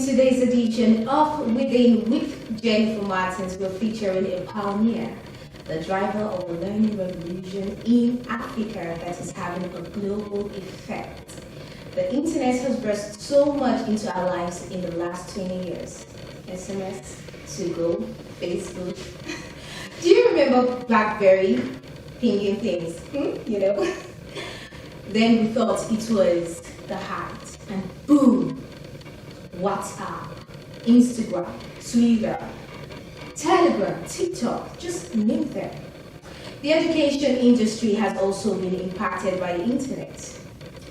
today's edition of Within with Jennifer Martins, we're featuring a pioneer, the driver of a learning revolution in Africa that is having a global effect. The internet has burst so much into our lives in the last 20 years. SMS, to go, Facebook. Do you remember BlackBerry pinging things? You know? Then we thought it was the height, and boom! WhatsApp, Instagram, Twitter, Telegram, TikTok, just name them. The education industry has also been impacted by the internet.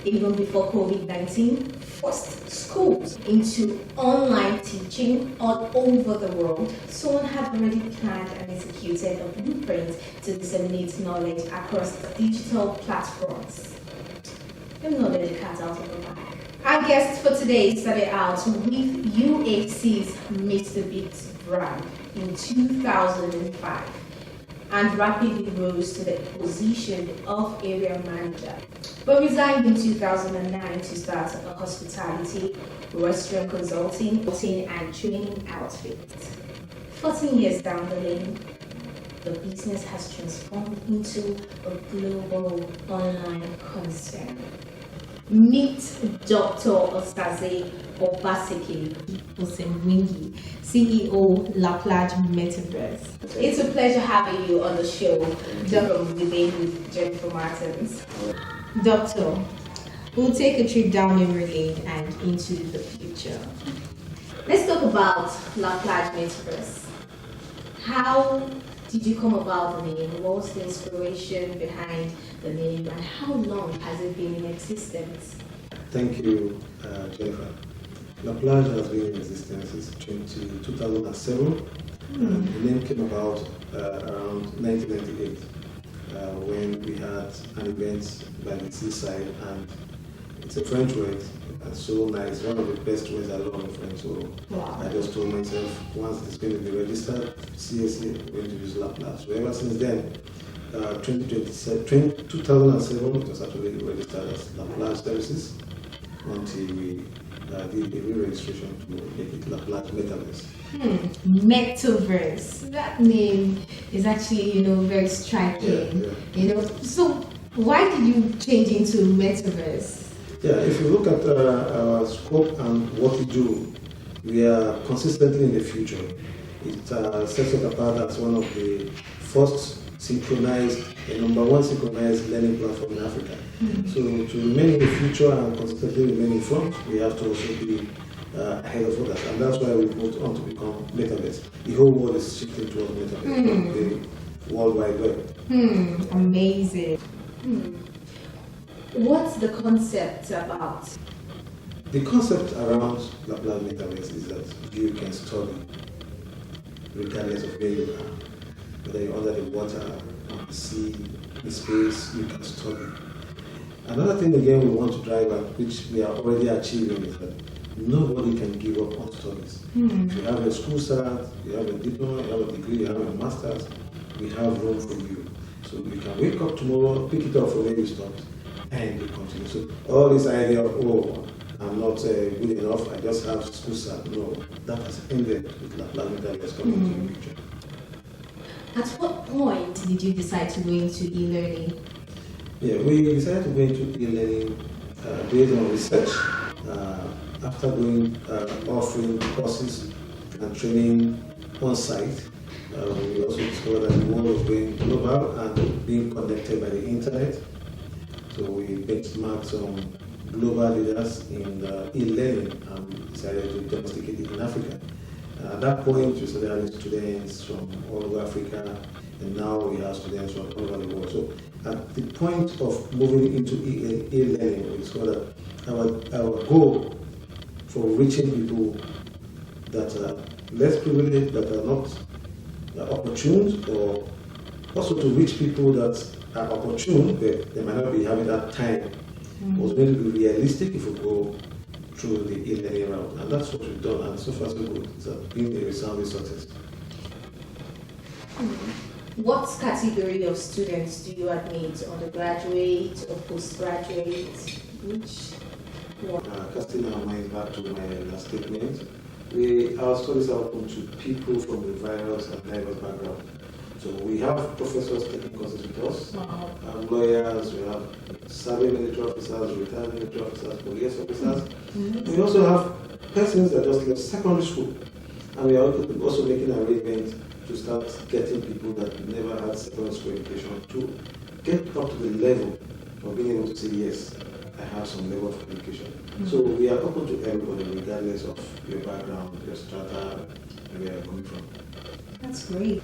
Even before COVID-19 forced schools into online teaching all over the world, someone had already planned and executed a blueprint to disseminate knowledge across digital platforms. Don't know the cat out of the bag. Our guest for today started out with UAC's Mr. Biggs brand in 2005 and rapidly rose to the position of area manager, but resigned in 2009 to start a hospitality, restaurant consulting, and training outfit. 14 years down the lane, the business has transformed into a global online concern. Meet Dr. Osaze Obaseki Osemwingi, CEO La Plage Metaverse. It's a pleasure having you on the show, Dr. Within with Jennifer Martins. Doctor, we'll take a trip down memory lane and into the future. Let's talk about La Plage Metaverse. How did you come about the name? What was the inspiration behind the name, and how long has it been in existence? Thank you, Jennifer. La Plage has been in existence since 2007. And the name came about around 1998 when we had an event by the seaside, and it's a French word. It's so nice, one of the best words I love in French. So wow. I just told myself, once it's going to be registered, seriously, I'm going to use La Plage. So ever since then, 2007, it was actually registered as La Plage Services until we did the re-registration to make it La Plage Metaverse. Metaverse. That name is actually, very striking. Yeah. So why did you change into Metaverse? Yeah, if you look at our scope and what we do, we are consistently in the future. It sets us apart as one of the first synchronized, the number one synchronized learning platform in Africa. So to remain in the future and consistently remain in front, we have to also be ahead of others. And that's why we moved on to become Metaverse. The whole world is shifting towards Metaverse, the World Wide Web. Amazing. What's the concept about? The concept around La Plage Metaverse is that you can study regardless of where you are. Whether you're under the water, on the sea, in space, you can study. Another thing again we want to drive at, which we are already achieving, is that nobody can give up on studies. If you have a school cert, you have a diploma, you have a degree, you have a master's, we have room for you. So you can wake up tomorrow, pick it up from where you stopped, and you continue. So all this idea of, I'm not good enough, I just have school cert, no, that has ended with La Plage Metaverse coming into the picture. At what point did you decide to go into e-learning? Yeah, we decided to go into e-learning based on research. After offering courses and training on site, we also discovered that the world was going global and being connected by the internet. So we benchmarked some global leaders in e-learning and decided to domesticate it in Africa. At that point, we started having students from all over Africa, and now we have students from all over the world. So at the point of moving into e-learning, we discovered that our goal for reaching people that are less privileged, that are not opportune, or also to reach people that are opportune, but they might not be having that time, was going to be realistic if we go through the e-learning route. And that's what we've done, and so far so good. It's been a resounding success. What category of students do you admit? Undergraduate or postgraduate? Which one? Casting our mind back to my last statement, our studies are open to people from a various and diverse background. So we have professors taking courses with us, Wow. lawyers, we have serving military officers, retired military officers, police officers. Mm-hmm. We also have persons that just left secondary school, and we are also making arrangements to start getting people that never had secondary school education to get up to the level of being able to say, yes, I have some level of education. Mm-hmm. So we are open to everybody regardless of your background, your strata, and where you're coming from. That's great.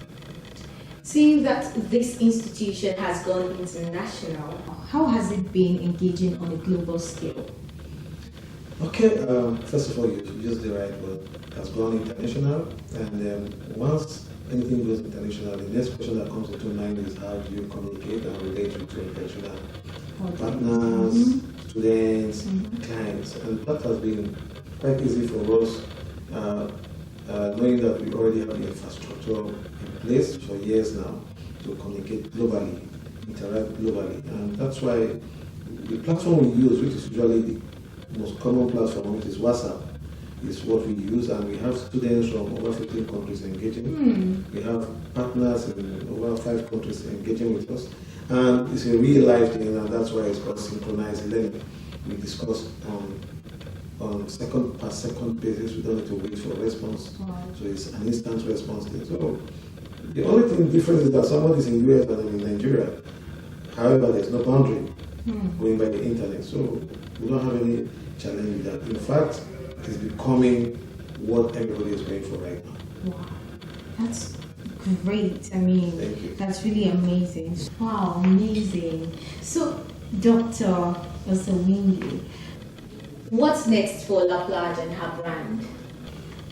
Seeing that this institution has gone international, how has it been engaging on a global scale? Okay, first of all, you used the right word. It has gone international, and once anything goes international, the next question that comes into mind is how do you communicate and relate with your international partners, mm-hmm. students, mm-hmm. clients, and that has been quite easy for us, knowing that we already have the infrastructure in place for years now to communicate globally, interact globally, and that's why the platform we use, which is usually the most common platform, which is WhatsApp, is what we use, and we have students from over 15 countries engaging. We have partners in over 5 countries engaging with us, and it's a real life thing, and that's why it's called synchronized learning. We discuss on second per second basis. We don't need to wait for a response, so it's an instant response thing. So the only thing different is that someone is in US and I'm in Nigeria. However, there's no boundary going by the internet, so we don't have any challenge with that. In fact, it is becoming what everybody is going for right now. Wow, that's great. I mean, that's really amazing. Wow, amazing. So, Dr. Osawingi, what's next for La Plage and her brand?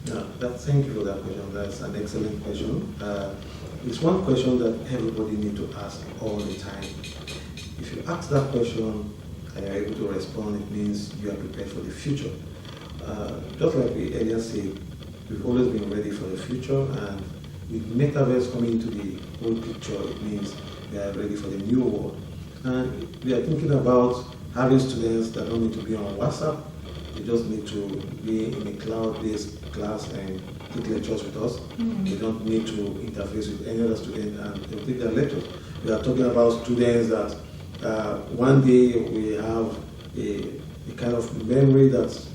Thank you for that question. That's an excellent question. It's one question that everybody needs to ask all the time. If you ask that question and you're able to respond, it means you are prepared for the future. Just like we earlier said, we've always been ready for the future, and with metaverse coming into the whole picture, it means we are ready for the new world. And we are thinking about having students that don't need to be on WhatsApp. They just need to be in a cloud-based class and take lectures with us. They don't need to interface with any other student, and they'll take their lectures. We are talking about students that one day we have a kind of memory that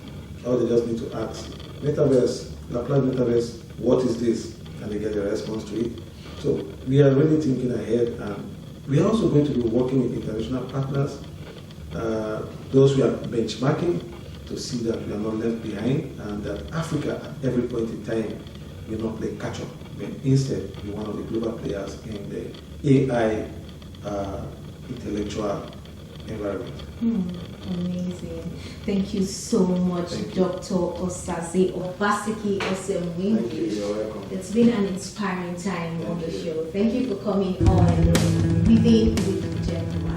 all they just need to ask, metaverse, Laplace metaverse, what is this? And they get a response to it. So we are really thinking ahead, and we are also going to be working with international partners, those we are benchmarking to see that we are not left behind, and that Africa at every point in time will not play catch up, but instead be one of the global players in the AI intellectual environment. Amazing. Thank you so much, Dr. Osaze Obaseki Osawingi. Thank you, you're welcome. It's been an inspiring time on the show. Thank you for coming on Living with Gentlemen.